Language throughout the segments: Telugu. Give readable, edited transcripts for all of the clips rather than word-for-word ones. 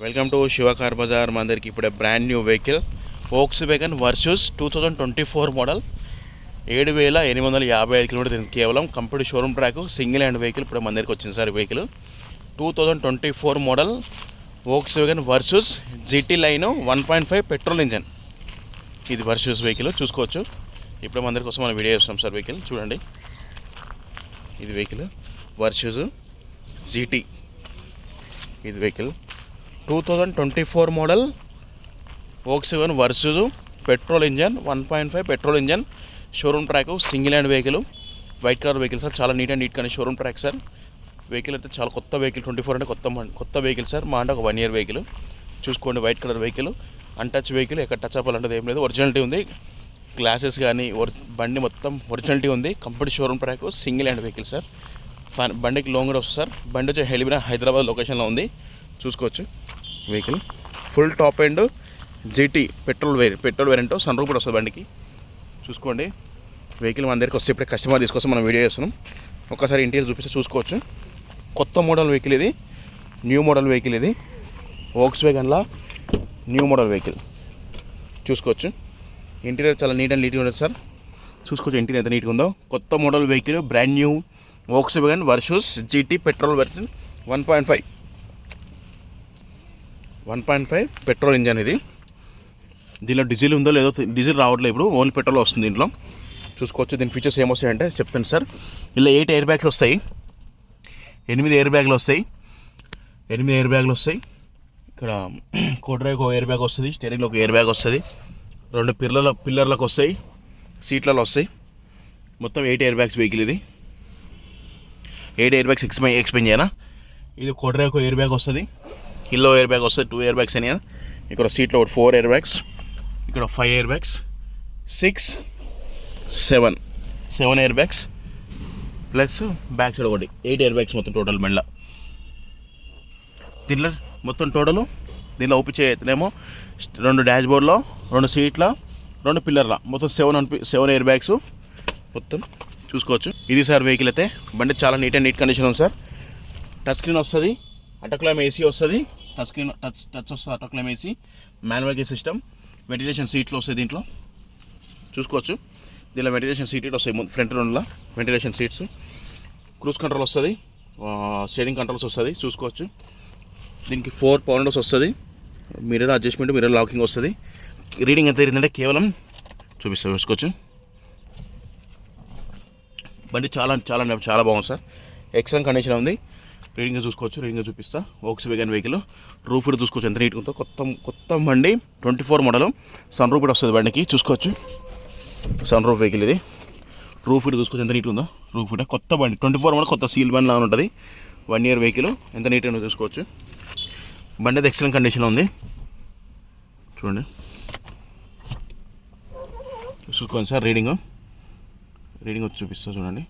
Welcome to Shiva car Bazaar. మా అందరికి ఇప్పుడే brand new vehicle Volkswagen Virtus 2024 model 7,855 kilometre కేవలం complete showroom track single hand vehicle ఇప్పుడు మన దగ్గరికి వచ్చింది sir. Vehicle 2024 model Volkswagen Virtus GT line 1.5 petrol engine. ఇది వర్సెస్ వెహికల్ చూసుకోవచ్చు. ఇప్పుడు మన దగ్గర కోసం మనం వీడియో చేస్తాం సార్. వెహికల్ చూడండి, ఇది వెహికల్ వర్సెస్ జీటీ. ఇది vehicle 2024 model Volkswagen versus petrol engine 1.5 petrol engine showroom track single hand vehicle, white colour vehicle sir. చాలా నీట్ కానీ షోరూమ్ ట్రాక్ సార్. వెహికల్ అయితే చాలా కొత్త వెహికల్, 24 అంటే కొత్త వెహికల్ సార్. మా అంటే ఒక 1 ఇయర్ వెహికల్ చూసుకోండి. White colour vehicle, untouch vehicle, ఎక్కడ టచ్ అవ్వాలంటే ఏం లేదు. ఒరిజినాలిటీ ఉంది, గ్లాసెస్ కానీ బండి మొత్తం ఒరిజినాలిటీ ఉంది. Complete showroom track single hand vehicle sir. బండికి లోంగ్ వస్తుంది సార్. బండి వచ్చి హైదరాబాద్ లొకేషన్లో ఉంది చూసుకోవచ్చు. Vehicle full top and GT petrol variant sunroof కూడా వస్తుంది బండికి చూసుకోండి. వెహికల్ మన దగ్గరికి వస్తే ఇప్పుడే కస్టమర్ తీసుకొస్తే మనం వీడియో చేస్తున్నాం. ఒకసారి ఇంటీరియర్ చూపిస్తే చూసుకోవచ్చు. కొత్త మోడల్ వెహికల్ ఇది, న్యూ మోడల్ వెహికల్ ఇది. వోక్స్‌వ్యాగన్లో న్యూ మోడల్ వెహికల్ చూసుకోవచ్చు. ఇంటీరియర్ చాలా నీట్గా ఉంటుంది సార్. చూసుకోవచ్చు ఇంటీరియర్ ఎంత నీట్గా ఉందో. కొత్త model vehicle brand new Volkswagen Virtus GT petrol version 1.5 petrol engine. ఇది దీనిలో డీజిల్ ఉందో లేదో, డీజిల్ రావట్లేదు ఇప్పుడు, ఓన్లీ పెట్రోల్ వస్తుంది దీంట్లో చూసుకోవచ్చు. దీని ఫీచర్స్ ఏమొస్తాయంటే చెప్తాను సార్. ఇలా 8 ఎయిర్ బ్యాగ్స్ వస్తాయి, 8 ఎయిర్ బ్యాగ్లు వస్తాయి, 8 ఎయిర్ బ్యాగ్లు వస్తాయి. ఇక్కడ కోడ్రైకి ఒక ఎయిర్ బ్యాగ్ వస్తుంది, స్టీరింగ్లో ఒక ఎయిర్ బ్యాగ్ వస్తుంది, 2 పిల్లర్లకు వస్తాయి, సీట్లలో వస్తాయి. మొత్తం 8 ఎయిర్ బ్యాగ్స్ వెహికల్ ఇది. 8 ఎయిర్ బ్యాగ్స్ ఎక్స్ప్లెయిన్ చేయనా. ఇది కోడ్రైకి ఒక ఎయిర్ బ్యాగ్ వస్తుంది, కిల్లో ఎయిర్ బ్యాగ్ వస్తుంది, 2 ఎయిర్ బ్యాగ్స్ అని. ఇక్కడ సీట్లో ఒకటి 4 ఎయిర్ బ్యాగ్స్, ఇక్కడ 5 air bags, 6, 7 air bags plus back side ఒకటి 8 ఎయిర్ బ్యాగ్స్ మొత్తం టోటల్ బండ్ల. దీంట్లో మొత్తం టోటల్ దీనిలో ఒప్పించేమో 2 డాష్ బోర్డ్లో, 2 సీట్ల, 2 పిల్లర్ల, మొత్తం 7 ఎయిర్ బ్యాగ్స్ మొత్తం చూసుకోవచ్చు. ఇది సార్ వెహికల్ అయితే. బండి చాలా నీట్ కండిషన్ ఉంది సార్. టచ్ స్క్రీన్ వస్తుంది, అటోక్లైమ్ ఏసీ వస్తుంది, టచ్ వస్తుంది, auto clim AC, manual gear system, ventilation సీట్లు వస్తాయి దీంట్లో చూసుకోవచ్చు. దీనిలో వెంటిలేషన్ సీట్లు వస్తాయి, ఫ్రంట్ రౌండ్లో వెంటిలేషన్ సీట్స్, క్రూజ్ కంట్రోల్ వస్తుంది, స్టీరింగ్ కంట్రోల్స్ వస్తుంది చూసుకోవచ్చు. దీనికి 4 పవర్ విండోస్ వస్తుంది, మిర్రర్ అడ్జస్ట్మెంట్, మిర్రర్ లాకింగ్ వస్తుంది. రీడింగ్ ఎంత తిరిగిందంటే కేవలం చూసుకోవచ్చు. బండి చాలా బాగుంది సార్. ఎక్సలెంట్ కండిషన్ ఉంది. రీడింగ్గా చూసుకోవచ్చు, రీడింగ్గా చూపిస్తా. వోక్స్‌వ్యాగన్ వెహికల్ రూఫ్ కూడా చూసుకోవచ్చు ఎంత నీట్గా ఉందో. కొత్త బండి 24 మోడల్, సన్ రూఫ్ కూడా వస్తుంది బండికి చూసుకోవచ్చు. సన్ రూఫ్ వెహికల్ ఇది. రూఫ్ కూడా చూసుకోవచ్చు ఎంత నీట్గా ఉందో. రూఫ్ కూడా కొత్త బండి 24 మోడల్, కొత్త సీల్ బండి లాగా ఉంటుంది. 1 ఇయర్ వెహికల్ ఎంత నీట్గా ఉందో చూసుకోవచ్చు. బండి అయితే ఎక్సలెంట్ కండిషన్లో ఉంది చూడండి. చూసుకోండి సార్. రీడింగ్ వచ్చి చూపిస్తా చూడండి.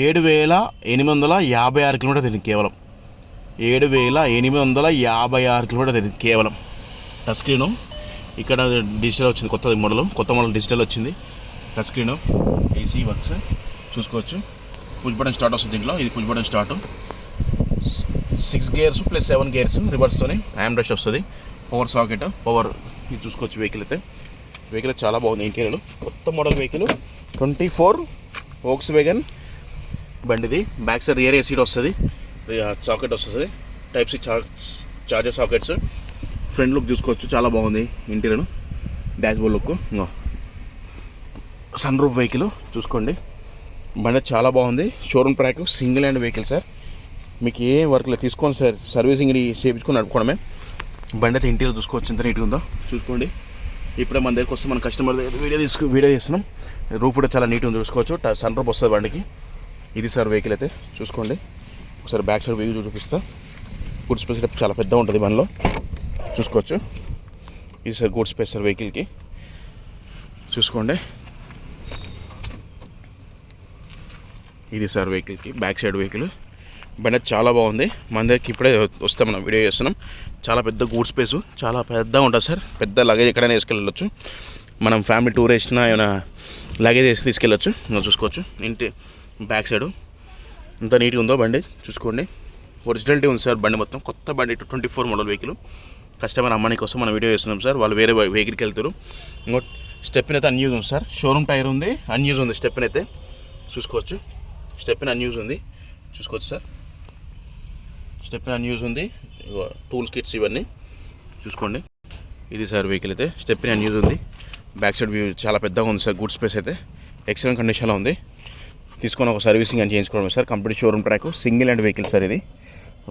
7,856 కిలోమీటర్ తిరిగింది కేవలం. 7,856 కిలోమీటర్ తిరిగింది కేవలం. టచ్ స్క్రీను, ఇక్కడ డిజిటల్ వచ్చింది, కొత్త మోడల్ డిజిటల్ వచ్చింది. టచ్ స్క్రీను, ఏసీ వర్క్స్ చూసుకోవచ్చు. పుష్ బటన్ స్టార్ట్ వస్తుంది దీంట్లో. ఇది push button start. 6 gears plus 7 gears రివర్స్తోని హ్యాండ్ బ్రష్ వస్తుంది. పవర్ సాకెట్, ఇది చూసుకోవచ్చు. వెహికల్ చాలా బాగుంది. ఇంటీరియర్ కొత్త మోడల్ వెహికల్ 24 వోక్స్‌వ్యాగన్ బండిది. బ్యాక్ సైడ్ రియర్ సీట్ వస్తుంది, సాకెట్ వస్తుంది, type C charger sockets. Front look చూసుకోవచ్చు, చాలా బాగుంది interior. Dashboard look, sunroof vehicle చూసుకోండి. బండి చాలా బాగుంది. Showroom track single hand vehicle sir. మీకు ఏ వర్క్లో తీసుకోండి సార్, సర్వీసింగ్ చేయించుకొని నడుపుకోవడమే. బండి అయితే ఇంటీరియర్ చూసుకోవచ్చు ఎంత నీట్గా ఉందో చూసుకోండి. ఇప్పుడే మన దగ్గరికి వస్తే మన కస్టమర్ దగ్గర వీడియో చేస్తున్నాం. రూఫ్ కూడా చాలా నీట్గా ఉంది చూసుకోవచ్చు. సన్ రూఫ్ వస్తుంది బండికి. ఇది సార్ వెహికల్ అయితే చూసుకోండి. ఒకసారి బ్యాక్ సైడ్ వ్యూ చూపిస్తా. గుడ్ స్పేస్ చాలా పెద్ద ఉంటుంది బండిలో చూసుకోవచ్చు. ఇది సార్ గుడ్ స్పేస్ సార్ వెహికల్కి చూసుకోండి. ఇది సార్ వెహికల్కి బ్యాక్ సైడ్ వెహికల్. బండి చాలా బాగుంది. మన దగ్గరికి ఇప్పుడే వస్తే మనం వీడియో చేస్తున్నాం. చాలా పెద్ద గూడ్ స్పేసు, చాలా పెద్దగా ఉంటుంది సార్. పెద్ద లగేజ్ ఎక్కడైనా వేసుకెళ్ళచ్చు. మనం ఫ్యామిలీ టూర్ వేసినా ఏమైనా లగేజ్ వేసి తీసుకెళ్ళచ్చు. చూసుకోవచ్చు. ఇంటి బ్యాక్ సైడ్ ఎంత నీట్గా ఉందో బండి చూసుకోండి. ఒరిజినాలిటీ ఉంది సార్. బండి మొత్తం కొత్త బండి 2024 మోడల్ వెహికల్. కస్టమర్ అమ్మని కోసం మనం వీడియో చేస్తున్నాం సార్. వాళ్ళు వేరే వెహికల్కి వెళ్తారు. ఇంకో స్టెప్ని అయితే అన్యూజ్ ఉంది సార్. షోరూమ్ టైర్ ఉంది, అన్యూజ్ ఉంది. స్టెప్ని అయితే చూసుకోవచ్చు. స్టెప్ని అన్యూజ్ ఉంది, చూసుకోవచ్చు సార్. స్టెప్ని అన్యూజ్ ఉంది. టూల్స్ కిట్స్ ఇవన్నీ చూసుకోండి. ఇది సార్ వెహికల్ అయితే స్టెప్ని అన్యూజ్ ఉంది. బ్యాక్ సైడ్ వ్యూ చాలా పెద్దగా ఉంది సార్. గుడ్ స్పేస్ అయితే ఎక్సలెంట్ కండిషన్లో ఉంది. తీసుకొని ఒక సర్వీసింగ్ అని చేయించుకోవడం sir. Complete showroom track, single hand vehicle sir ఇది.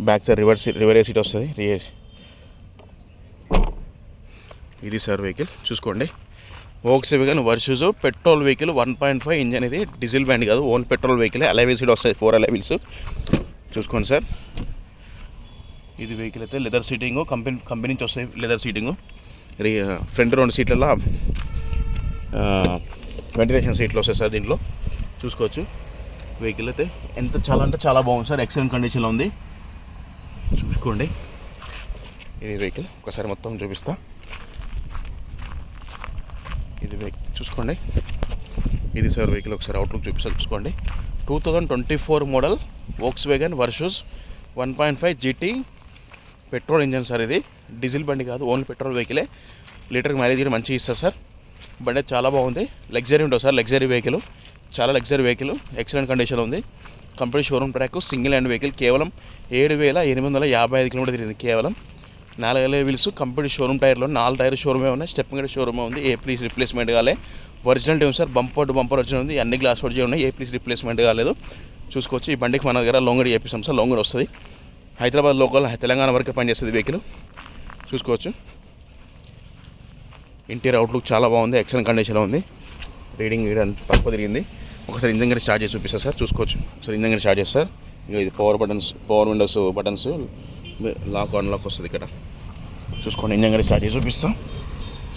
బ్యాక్ సైడ్ రివర్ సీట్ వస్తుంది. ఇది సార్ వెహికల్ చూసుకోండి. వోక్స్వేగన్ వర్సెస్ పెట్రోల్ వెహికల్ 1.5 ఇంజన్. ఇది డీజిల్ బ్యాండ్ కాదు, ఓన్లీ పెట్రోల్ వెహికల్. అలైవీల్స్ కూడా వస్తాయి, 4 అలైవీల్స్ చూసుకోండి సార్. ఇది వెహికల్ అయితే లెదర్ సీటింగ్, కంపెనీ నుంచి వస్తాయి లెదర్ సీటింగ్. ఫ్రంట్ 2 సీట్లలో వెంటిలేషన్ సీట్లు వస్తాయి సార్. దీంట్లో చూసుకోవచ్చు. వెహికల్ అయితే చాలా అంటే చాలా బాగుంది సార్. ఎక్సలెంట్ కండిషన్లో ఉంది, చూసుకోండి. ఇది వెహికల్ ఒకసారి మొత్తం చూపిస్తా. ఇది చూసుకోండి. ఇది సార్ వెహికల్ ఒకసారి అవుట్లుక్ చూపిస్తాను, చూసుకోండి. 2024 model Volkswagen Virtus 1.5 GT petrol engine sir. ఇది డీజిల్ బండి కాదు, ఓన్లీ పెట్రోల్ వెహికలే. లీటర్కి మైలేజ్ కూడా మంచిగా ఇస్తుంది సార్. బండి చాలా బాగుంది. లగ్జరీ ఉంటుంది సార్. లగ్జరీ వెహికల్, చాలా లగ్జరీ వెహికల్. ఎక్సలెంట్ కండిషన్లో ఉంది. Company showroom track, single hand vehicle. కేవలం 7,855 కిలోమీటర్ తిరిగింది. కేవలం 4 అలైవీల్స్. కంపెనీ షోరూమ్ టైర్లో 4 టైర్ షోరూమే ఉన్నాయి. స్టెప్ కూడా షోరూమే ఉంది. ఏ ప్లీజ్ రిప్లేస్మెంట్ కాలే. ఒరిజినల్ ఉంది sir. Bumper to bumper original ఉంది. అన్ని గ్లాస్ ఒరిజినల్ ఉన్నాయి. ఏ ప్లీజ్ రిప్లేస్మెంట్ కాలేదు. చూసుకోవచ్చు. ఈ బండికి మన దగ్గర లోంగడి చేపిస్తాం సార్. లోంగడి వస్తుంది. హైదరాబాద్ లోకల్, తెలంగాణ వరకే పనిచేస్తుంది వెహికల్. చూసుకోవచ్చు. ఇంటీరియర్ అవుట్లుక్ చాలా బాగుంది. ఎక్సలెంట్ కండిషన్లో ఉంది. రీడింగ్ అంత తక్కువ తిరిగింది. ఒకసారి ఇంజన్ గడి స్టార్ట్ చేసి చూపిస్తారు సార్. చూసుకోవచ్చు. ఒకసారి ఇంజన్ గడి స్టార్ట్ చేస్తారు. ఇంకా ఇది power windows buttons, lock unlock వస్తుంది ఇక్కడ. చూసుకోండి. ఇంజన్ గడి స్టార్ట్ చేసి చూపిస్తాం.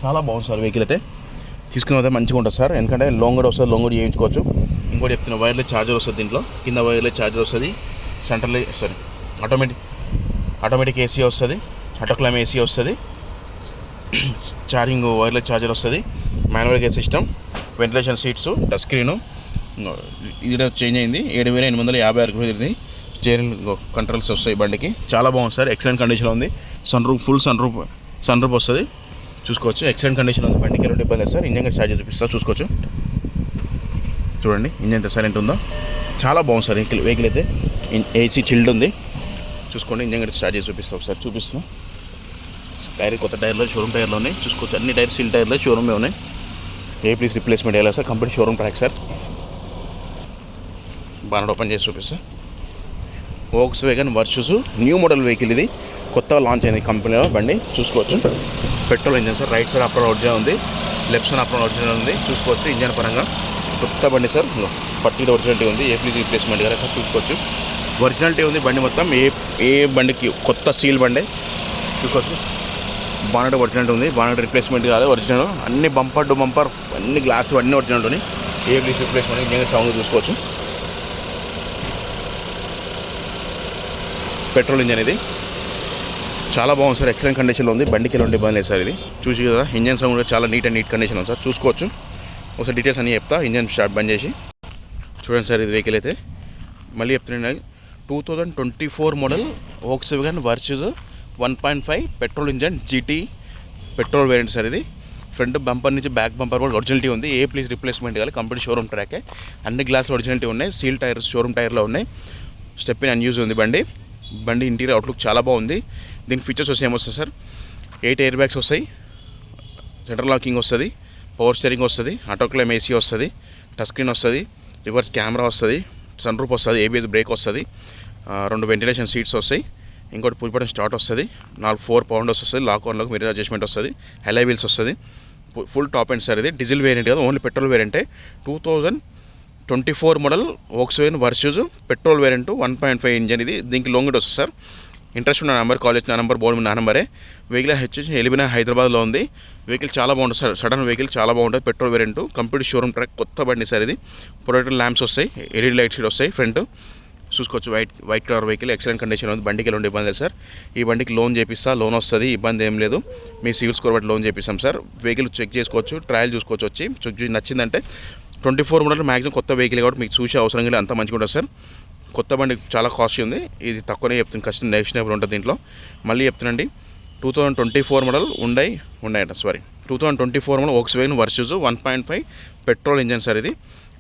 చాలా బాగుంది సార్ వెహికల్ అయితే. తీసుకునే అయితే మంచిగా ఉంటుంది సార్. ఎందుకంటే లోంగడి వస్తుంది, లోంగడి చేయించుకోవచ్చు. ఇంకోటి చెప్తున్న వైర్లెస్ ఛార్జర్ వస్తుంది. దీంట్లో కింద వైర్లెస్ ఛార్జర్ వస్తుంది. సెంట్రల్ ఆటోమేటిక్ ఏసీ వస్తుంది. ఆటోక్లైమ్ ఏసీ వస్తుంది. ఛార్జింగ్ వైర్లెస్ ఛార్జర్ వస్తుంది. Manual gear system, ventilation seats, touch screen. ఇది చేంజ్ అయింది. 7,856 తిరిగింది. స్టీరింగ్ కంట్రోల్స్ వస్తాయి బండికి. చాలా బాగుంది సార్. ఎక్సలెంట్ కండిషన్లో ఉంది. ఫుల్ సన్ రూఫ్ వస్తుంది. చూసుకోవచ్చు. ఎక్సలెంట్ కండిషన్ ఉంది. బండికి ఎలాంటి ఇబ్బంది లేదు సార్. ఇంజన్ గడి స్టార్ట్ చేసి చూపిస్తా. చూసుకోవచ్చు. చూడండి ఇంజన్ ఎంత సైలెంట్ ఉందో. చాలా బాగుంది సార్ వెహికల్ అయితే. ఏసీ చిల్డ్ ఉంది. చూసుకోండి. ఇంజన్ గడి స్టార్ట్ చేసి చూపిస్తాం ఒకసారి. చూపిస్తున్నాం. టైర్ కొత్త టైర్లో, షోరూమ్ టైర్లో ఉన్నాయి. చూసుకోవచ్చు. అన్ని టైర్ సీల్ టైర్లో షోరూమే ఉన్నాయి. ఏ ప్లీజ్ రిప్లేస్మెంట్ అయ్యాలి sir. Complete showroom track sir. బాగా ఓపెన్ చేసి చూపిస్తా. Volkswagen Virtus new model vehicle. ఇది కొత్తగా లాంచ్ అయింది కంపెనీలో బండి. చూసుకోవచ్చు. Petrol engine sir. Right side apron original ఉంది, లెఫ్ట్ సైడ్ అప్రోన్ ఒరిజినల్ ఉంది. చూసుకోవచ్చు. ఇంజన్ పరంగా కొత్త బండి సార్. పట్టీలో ఒరిజినాలిటీ ఉంది. ఏ ప్లీజ్ రీప్లేస్మెంట్ కదా సార్. చూసుకోవచ్చు. ఒరిజినాలిటీ ఉంది బండి మొత్తం. ఏ బండికి కొత్త సీల్ బండి. చూసుకోవచ్చు. బానెట్ ఒరిజినల్ ఉంది. బానెట్ రిప్లేస్మెంట్ కాదు, ఒరిజినల్. అన్ని బంపర్ టు బంపర్, అన్ని గ్లాస్ అన్నీ ఒరిజినల్ ఉన్నాయి. ఏ ప్లీజ్ రిప్లేస్మెంట్. ఇంజన్ సౌండ్ చూసుకోవచ్చు. పెట్రోల్ ఇంజన్ ఇది. చాలా బాగుంది సార్. ఎక్సలెంట్ కండిషన్లో ఉంది. బండికి ఎలాంటి ఇబ్బంది లేదు సార్. ఇది చూసి కదా. ఇంజన్ సౌండ్ కూడా చాలా నీట్ కండిషన్ ఉంది సార్. చూసుకోవచ్చు. ఒకసారి డీటెయిల్స్ అన్నీ చెప్తా. ఇంజన్ స్టార్ట్ బంద్ చేసి చూడండి సార్. ఇది వెహికల్ అయితే మళ్ళీ చెప్తున్నాను. 2024 model Volkswagen Virtus 1.5 petrol engine GT petrol variant sir. ఇది ఫ్రంట్ బంపర్ నుంచి బ్యాక్ బంపర్ కూడా ఒరిజినాలిటీ ఉంది. ఏ ప్లీజ్ రిప్లేస్మెంట్ కాదు. కంప్లీట్ షోరూమ్ ట్రాకే. అన్ని గ్లాసులు ఒరిజినాలిటీ ఉన్నాయి. సీల్ టైర్స్ షోరూమ్ టైర్లో ఉన్నాయి. స్టెప్ ఇన్ అన్యూజ్ ఉంది బండి ఇంటీరియర్ అవుట్లుక్ చాలా బాగుంది. దీనికి ఫీచర్స్ వస్తే ఏమొస్తుంది సార్. 8 ఎయిర్ బ్యాగ్స్ వస్తాయి. సెంట్రల్ లాకింగ్ వస్తుంది. పవర్ స్టీరింగ్ వస్తుంది. ఆటోక్లైమ్ ఏసీ వస్తుంది. టచ్ స్క్రీన్ వస్తుంది. రివర్స్ కెమెరా వస్తుంది. సన్ రూఫ్ వస్తుంది. ABS బ్రేక్ వస్తుంది. 2 వెంటిలేషన్ సీట్స్ వస్తాయి. ఇంకోటి పుష్ బటన్ స్టార్ట్ వస్తుంది. 4 పౌండర్స్ వస్తుంది. లాక్ ఆన్లోకి మిర్రర్ అడ్జస్ట్మెంట్ వస్తుంది. అలై వీల్స్ వస్తుంది. Full top end sir. ఇది డీజిల్ వేరియంట్ కాదు, ఓన్లీ పెట్రోల్ వేరియంటే. 2024 model Volkswagen Virtus petrol variant 1.5 engine. ఇది దీనికి లోంగడ్ వస్తుంది సార్. ఇంట్రెస్ట్ ఉన్న నెంబర్ కాల్ చేసిన నెంబర్ బోర్డు నా నెంబరే. వెహికల్ వచ్చేసి ఎలిబినా హైదరాబాద్లో ఉంది. వెహికల్ చాలా బాగుంటుంది సార్. సడన్ వెహికల్ చాలా బాగుంటుంది. Petrol variant complete showroom track కొత్త బండి సార్. ఇది ప్రొటెక్టర్ ల్యాంప్స్ వస్తాయి. LED లైట్ షీట్ వస్తాయి ఫ్రంట్. చూసుకోవచ్చు. White colour vehicle. Excellent condition ఉంది. బండికి ఎలాంటి ఇబ్బంది లేదు సార్. ఈ బండికి లోన్ చేపిస్తా. లోన్ వస్తుంది. ఇబ్బంది ఏం లేదు. మీ సివిల్ స్కోర్ బట్టి లోన్ చేపిస్తాం సార్. వెహికల్ చెక్ చేసుకోవచ్చు. ట్రయల్ చూసుకోవచ్చు. వచ్చి చెక్ నచ్చిందంటే 24 మోడల్ మ్యాక్సిమం కొత్త వెహికల్ కాబట్టి మీకు చూసే అవసరం లేదు. అంత మంచిగా ఉంటుంది సార్. కొత్త బండి చాలా కాస్ట్ ఉంది, ఇది తక్కువనే చెప్తుంది, కష్టం నెక్స్టబుల్ ఉంటుంది దీంట్లో. మళ్ళీ చెప్తున్నాండి, 2024 మోడల్ ఉండాయి 2024 model Volkswagen Virtus 1.5 petrol engine sir. ఇది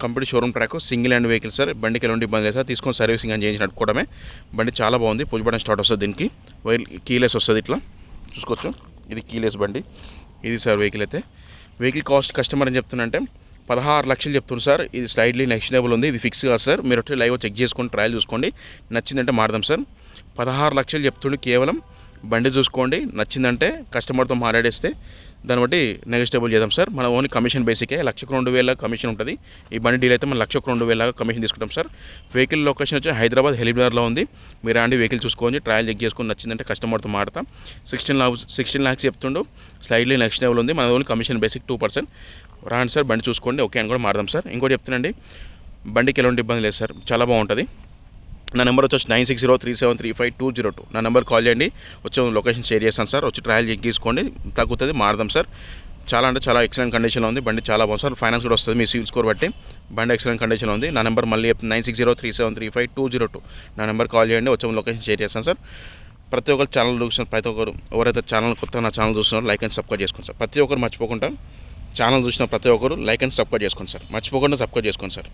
complete showroom track, single hand vehicle sir. బండికి ఎలాంటి ఇబ్బంది లేదు సార్, తీసుకొని సర్వీసింగ్ అని చేయించి నడుపుకోవడమే. బండి చాలా బాగుంది, పుష్ బటన్ స్టార్ట్ వస్తుంది, దీనికి కీలెస్ వస్తుంది, ఇట్లా చూసుకోవచ్చు. ఇది కీలెస్ బండి, ఇది సార్ వెహికల్ అయితే. వెహికల్ కాస్ట్ కస్టమర్ అని చెప్తున్నంటే 16 లక్షలు చెప్తున్నారు సార్. ఇది స్లైడ్లీ నెక్స్టబుల్ ఉంది, ఇది ఫిక్స్ కాదు సార్. మీరు వచ్చి లైవ్ చెక్ చేసుకొని ట్రయల్ చూసుకోండి, నచ్చిందంటే మారదాం సార్. 16 లక్షలు చెప్తుండే కేవలం. బండి చూసుకోండి, నచ్చిందంటే కస్టమర్తో మాట్లాడేస్తే దాన్ని బట్టి నెగోషియబుల్ చేద్దాం సార్. మన ఓన్లీ కమిషన్ బేసికే 1,02,000 కమిషన్ ఉంటుంది. ఈ బండి డీల్ అయితే మనం 1,02,000 కమిషన్ తీసుకుంటాం సార్. వెహికల్ లొకేషన్ వచ్చి హైదరాబాద్ హెలిబ్నర్లో ఉంది. మీరు అండి వెహికల్ చూసుకోండి, ట్రయల్ చెక్ చేసుకొని నచ్చిందంటే కస్టమర్తో మాడతాం. 16 lakhs చెప్తుండు, స్లైడ్లీ నెగోషియబుల్ ఉంది. మన ఓన్లీ కమిషన్ బేసిక్ 2%. రాండి సార్, బండి చూసుకోండి, ఓకే అని కూడా మారదాం సార్. ఇంకోటి చెప్తానండి, బండికి ఎలాంటి ఇబ్బంది లేదు సార్, చాలా బాగుంటుంది. నా నెంబర్ వచ్చి 9603735202. నా నెంబర్ కాల్ చేయండి, వచ్చి లొకేషన్ షేర్ చేస్తాను సార్. వచ్చి ట్రయల్ చెక్ తీసుకోండి, తగ్గుతుంది, మారదాం సార్. చాలా అంటే చాలా ఎక్సలెంట్ కండిషన్లో ఉంది, బండి చాలా బాగుంది సార్. ఫైనాన్స్ కూడా వస్తుంది మీ సివిల్ స్కోర్ బట్టి. బండి ఎక్సలెంట్ కండిషన్లో ఉంది. నా నెంబర్ మళ్ళీ 9603735202. నా నెంబర్ కాల్ చేయండి, వచ్చి లొకేషన్ షేర్ చేస్తాను సార్. ప్రతి ఒక్కరు ఛానల్ చూస్తున్నారు, ప్రతి ఒక్కరు ఎవరైతే ఛానల్ కొత్తగా నా ఛానల్ చూస్తున్నారో లైక్ అండ్ సబ్స్క్రైబ్ చేసుకోండి సార్. ప్రతి ఒక్కరు మర్చిపోకుండా ఛానల్ చూసిన ప్రతి ఒక్కరు లైక్ అండ్ సబ్స్క్రైబ్ చేసుకోండి సార్, మర్చిపోకుండా సబ్స్క్రైబ్ చేసుకోండి సార్.